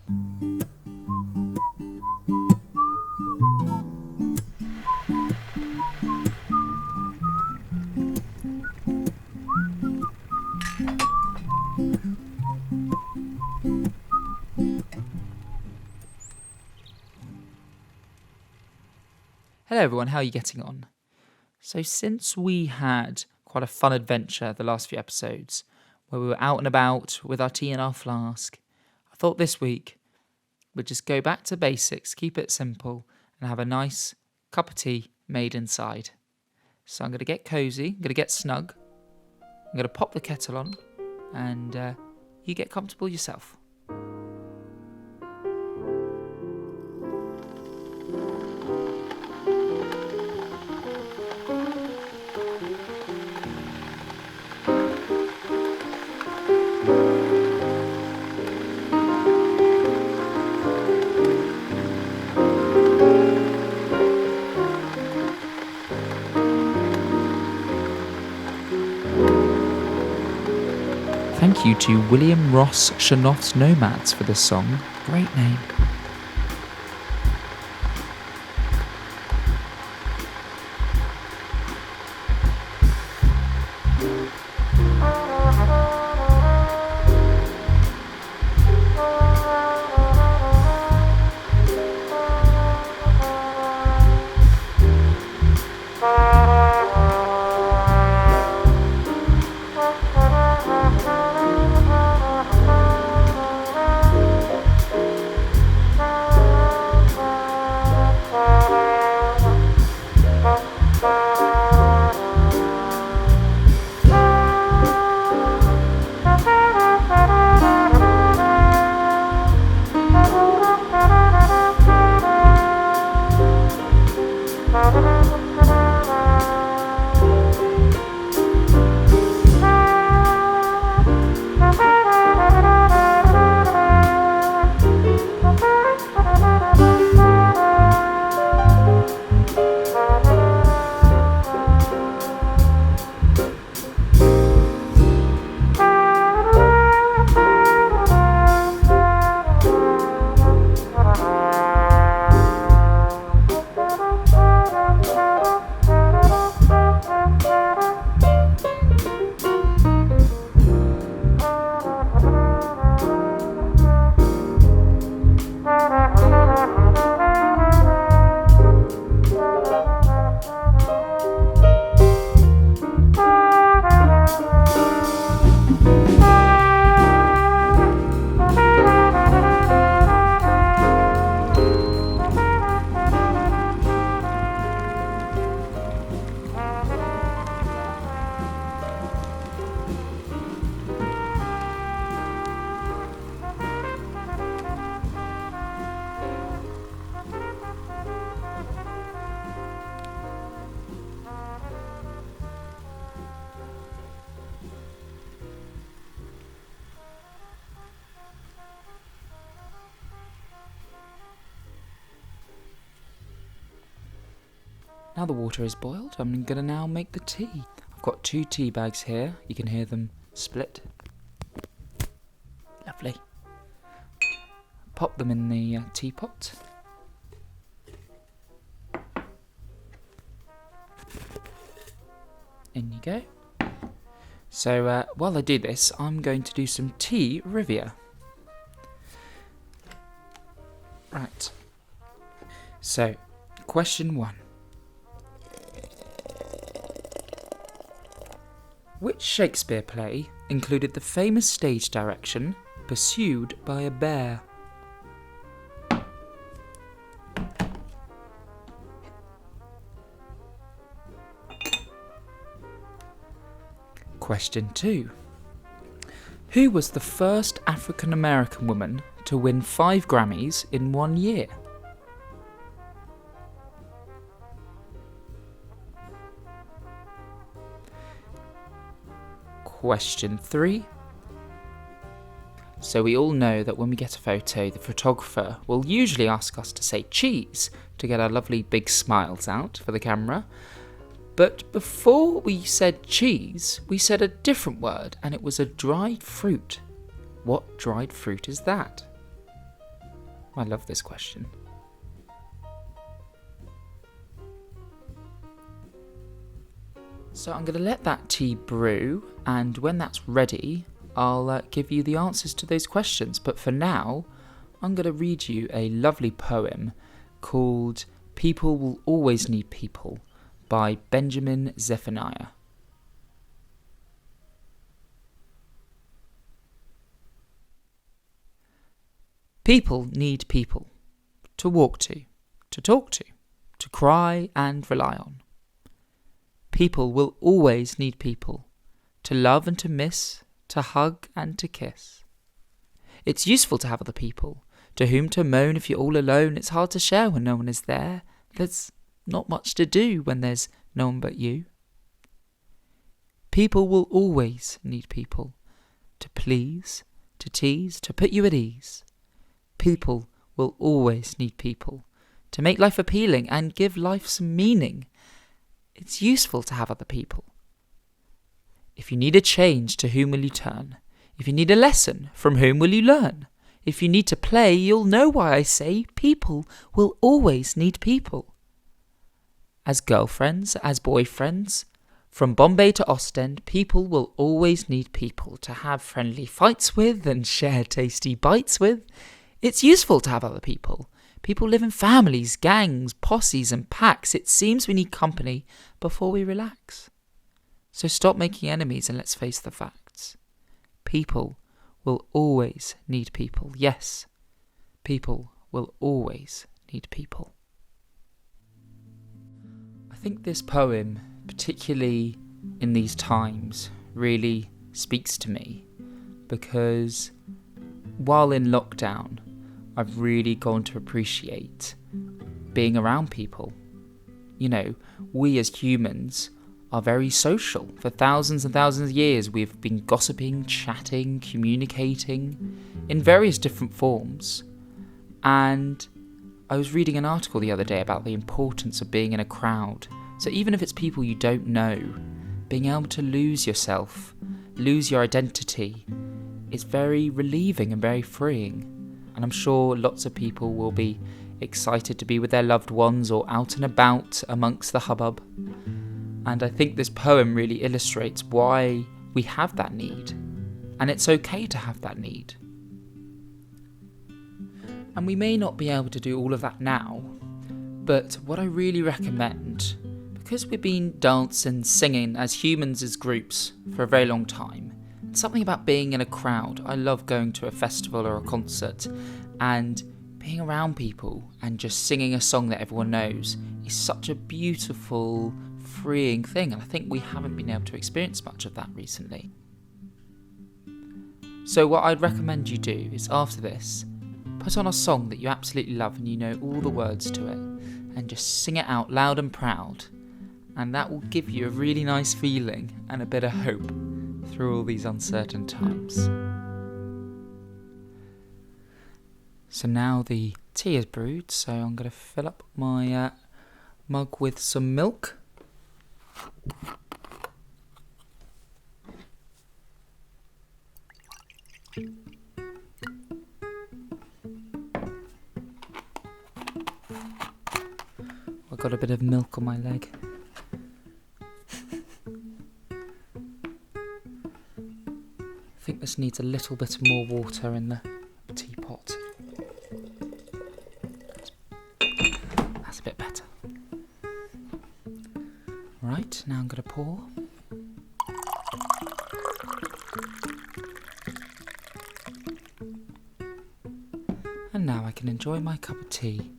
Hello everyone, how are you getting on? So since we had quite a fun adventure the last few episodes, where we were out and about with our tea in our flask, I thought this week we'd just go back to basics, keep it simple, and have a nice cup of tea made inside. So I'm going to get cozy, I'm going to get snug, I'm going to pop the kettle on, and you get comfortable yourself. Thank you to William Ross Shanoff's Nomads for this song. Great name. Now the water is boiled, I'm going to now make the tea. I've got 2 tea bags here. You can hear them split. Lovely. Pop them in the teapot. In you go. So while I do this, I'm going to do some tea rivia. Right. So, question 1. Which Shakespeare play included the famous stage direction, Pursued by a Bear? Question 2. Who was the first African American woman to win 5 Grammys in 1 year? Question 3. So we all know that when we get a photo, the photographer will usually ask us to say cheese to get our lovely big smiles out for the camera. But before we said cheese, we said a different word, and it was a dried fruit. What dried fruit is that? I love this question. So I'm going to let that tea brew, and when that's ready, I'll give you the answers to those questions. But for now, I'm going to read you a lovely poem called People Will Always Need People by Benjamin Zephaniah. People need people to walk to talk to cry and rely on. People will always need people to love and to miss, to hug and to kiss. It's useful to have other people to whom to moan if you're all alone. It's hard to share when no one is there. There's not much to do when there's no one but you. People will always need people to please, to tease, to put you at ease. People will always need people to make life appealing and give life some meaning. It's useful to have other people. If you need a change, to whom will you turn? If you need a lesson, from whom will you learn? If you need to play, you'll know why I say people will always need people. As girlfriends, as boyfriends, from Bombay to Ostend, people will always need people to have friendly fights with and share tasty bites with. It's useful to have other people. People live in families, gangs, posses and packs. It seems we need company before we relax. So stop making enemies and let's face the facts. People will always need people. Yes, people will always need people. I think this poem, particularly in these times, really speaks to me because while in lockdown, I've really gone to appreciate being around people. You know, we as humans are very social. For thousands and thousands of years, we've been gossiping, chatting, communicating in various different forms. And I was reading an article the other day about the importance of being in a crowd. So even if it's people you don't know, being able to lose yourself, lose your identity, is very relieving and very freeing. And I'm sure lots of people will be excited to be with their loved ones or out and about amongst the hubbub. And I think this poem really illustrates why we have that need. And it's okay to have that need. And we may not be able to do all of that now, but what I really recommend, because we've been dancing, singing as humans, as groups, for a very long time, something about being in a crowd. I love going to a festival or a concert and being around people and just singing a song that everyone knows is such a beautiful, freeing thing, and I think we haven't been able to experience much of that recently. So what I'd recommend you do is, after this, put on a song that you absolutely love and you know all the words to it, and just sing it out loud and proud, and that will give you a really nice feeling and a bit of hope through all these uncertain times. So now the tea is brewed, so I'm going to fill up my mug with some milk. I've got a bit of milk on my leg. I think this needs a little bit more water in the teapot. That's a bit better. Right, now I'm going to pour. And now I can enjoy my cup of tea.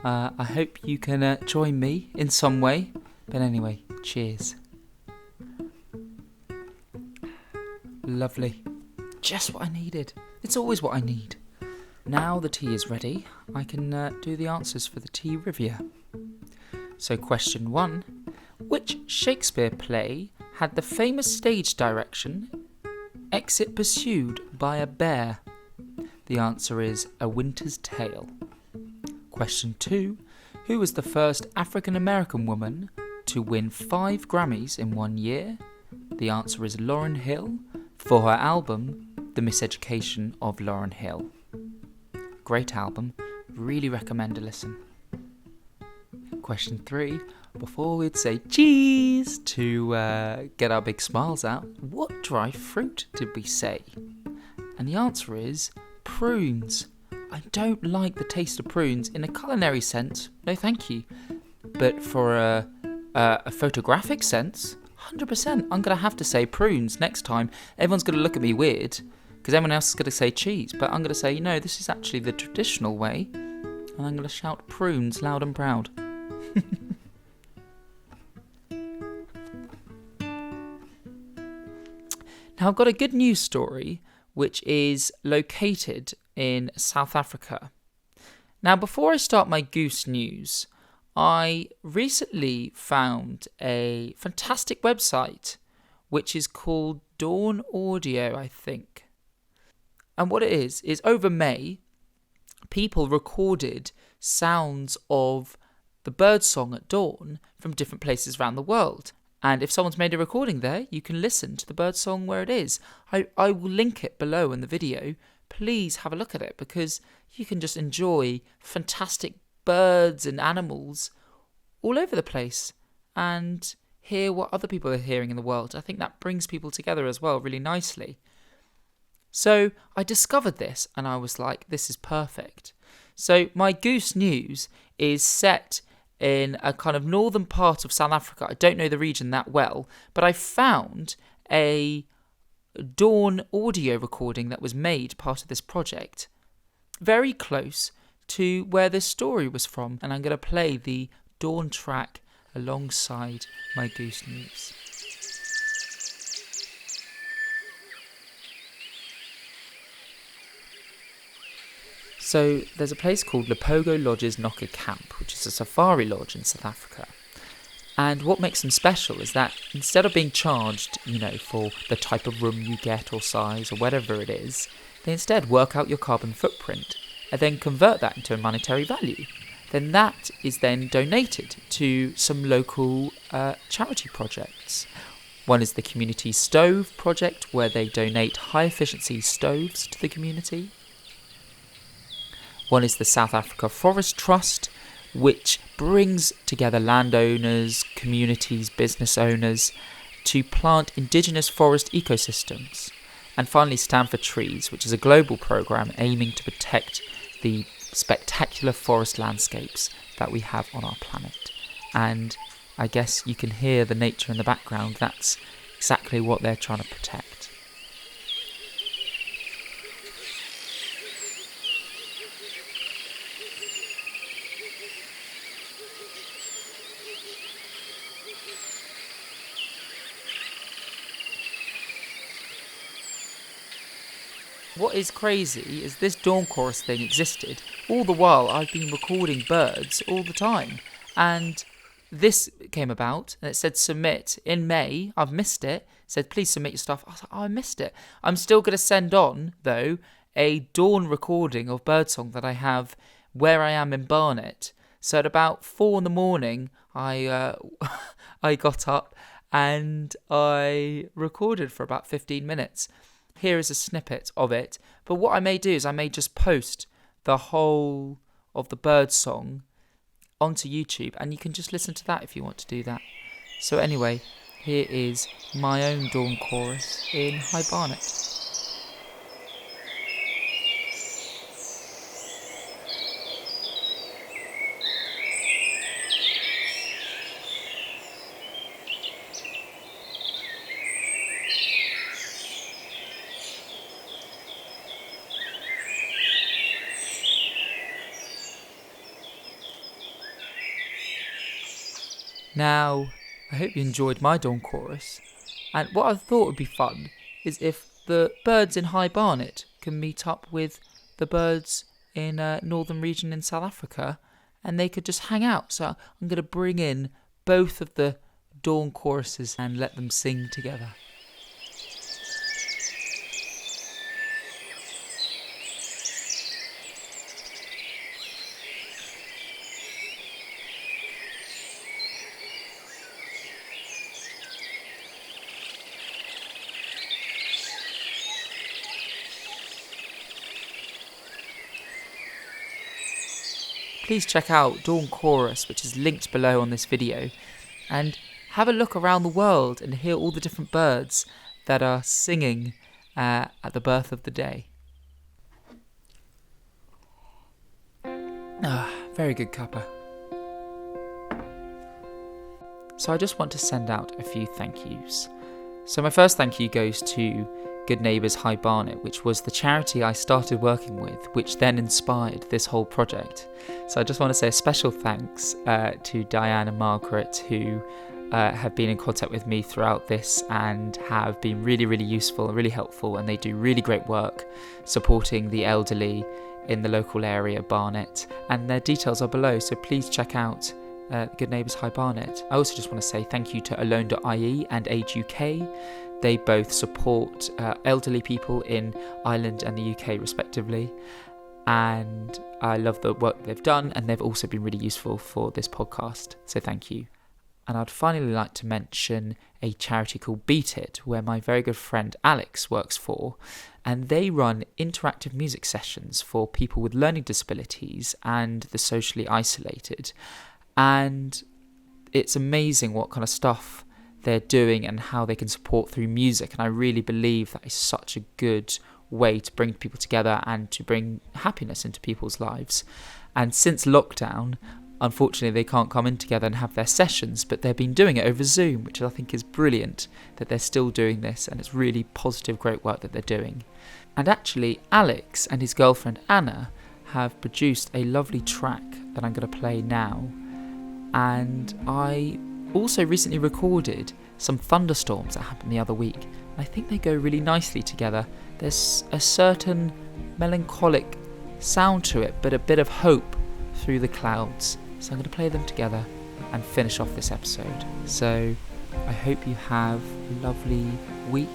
I hope you can join me in some way. But anyway, cheers. Lovely. Just what I needed. It's always what I need. Now the tea is ready, I can do the answers for the tea review. So question 1. Which Shakespeare play had the famous stage direction, exit pursued by a bear? The answer is A Winter's Tale. Question 2. Who was the first African American woman to win 5 Grammys in 1 year? The answer is Lauryn Hill, for her album The Miseducation of Lauryn Hill. Great album, Really recommend a listen. Question 3. Before we'd say cheese to get our big smiles out, what dry fruit did we say? And the answer is prunes. I don't like the taste of prunes in a culinary sense, no thank you. But for a photographic sense, 100%, I'm going to have to say prunes next time. Everyone's going to look at me weird because everyone else is going to say cheese. But I'm going to say, no, this is actually the traditional way. And I'm going to shout prunes loud and proud. Now, I've got a good news story, which is located in South Africa. Now, before I start my goose news, I recently found a fantastic website, which is called Dawn Audio, I think. And what it is over May, people recorded sounds of the birdsong at dawn from different places around the world. And if someone's made a recording there, you can listen to the birdsong where it is. I will link it below in the video. Please have a look at it because you can just enjoy fantastic birds and animals all over the place and hear what other people are hearing in the world. I think that brings people together as well really nicely. So I discovered this and I was like, this is perfect. So my goose news is set in a kind of northern part of South Africa. I don't know the region that well, but I found a Dawn audio recording that was made part of this project, very close to where this story was from, and I'm going to play the Dawn track alongside my goose news. So there's a place called Lepogo Lodge's Noka Camp, which is a safari lodge in South Africa. And what makes them special is that instead of being charged, for the type of room you get or size or whatever it is, they instead work out your carbon footprint and then convert that into a monetary value. Then that is then donated to some local charity projects. One is the Community Stove Project, where they donate high-efficiency stoves to the community. One is the South Africa Forest Trust, which brings together landowners, communities, business owners to plant indigenous forest ecosystems. And finally, Stand for Trees, which is a global program aiming to protect the spectacular forest landscapes that we have on our planet. And I guess you can hear the nature in the background. That's exactly what they're trying to protect. What is crazy is this dawn chorus thing existed. All the while I've been recording birds all the time. And this came about and it said submit in May. I've missed it. It said please submit your stuff. I was like, oh, I missed it. I'm still going to send on, though, a dawn recording of birdsong that I have where I am in Barnet. So at about 4 a.m, I got up and I recorded for about 15 minutes. Here is a snippet of it. But what I may do is I may just post the whole of the bird song onto YouTube, and you can just listen to that if you want to do that. So anyway, here is my own dawn chorus in High Barnet. Now, I hope you enjoyed my dawn chorus, and what I thought would be fun is if the birds in High Barnet can meet up with the birds in a northern region in South Africa, and they could just hang out. So I'm going to bring in both of the dawn choruses and let them sing together. please check out Dawn Chorus, which is linked below on this video, and have a look around the world and hear all the different birds that are singing at the birth of the day. Very good cuppa. So I just want to send out a few thank yous. So my first thank you goes to Good Neighbours High Barnet, which was the charity I started working with, which then inspired this whole project. So I just want to say a special thanks to Diane and Margaret, who have been in contact with me throughout this and have been really, really useful and really helpful, and they do really great work supporting the elderly in the local area, Barnet, and their details are below, so please check out Good Neighbours High Barnet. I also just want to say thank you to alone.ie and Age UK. They both support elderly people in Ireland and the UK respectively, and I love the work they've done, and they've also been really useful for this podcast, so thank you. And I'd finally like to mention a charity called Beat It, where my very good friend Alex works for, and they run interactive music sessions for people with learning disabilities and the socially isolated. And it's amazing what kind of stuff they're doing and how they can support through music, and I really believe that is such a good way to bring people together and to bring happiness into people's lives. And since lockdown, unfortunately they can't come in together and have their sessions, but they've been doing it over Zoom, which I think is brilliant that they're still doing this, and it's really positive, great work that they're doing. And actually Alex and his girlfriend Anna have produced a lovely track that I'm going to play now, and I also recently recorded some thunderstorms that happened the other week. I think they go really nicely together. There's a certain melancholic sound to it, but a bit of hope through the clouds. So I'm going to play them together and finish off this episode. So I hope you have a lovely week.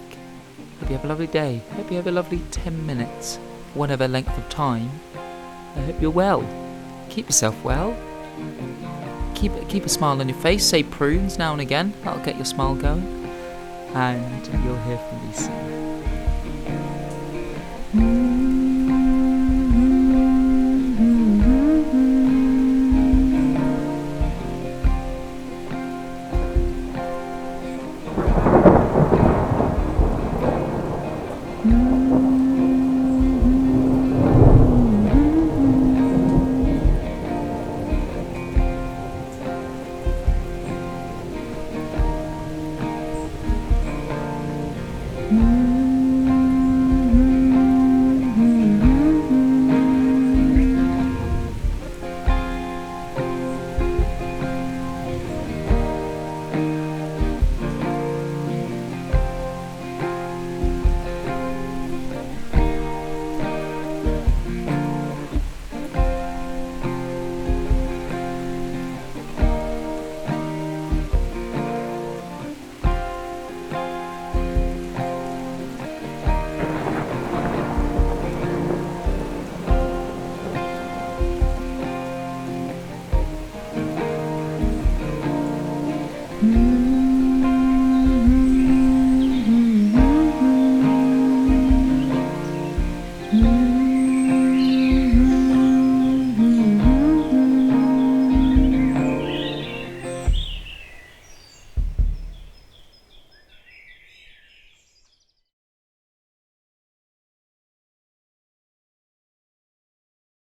Hope you have a lovely day. Hope you have a lovely 10 minutes, whatever length of time. I hope you're well. Keep yourself well. Keep a smile on your face. Say prunes now and again. That'll get your smile going. And you'll hear from me soon.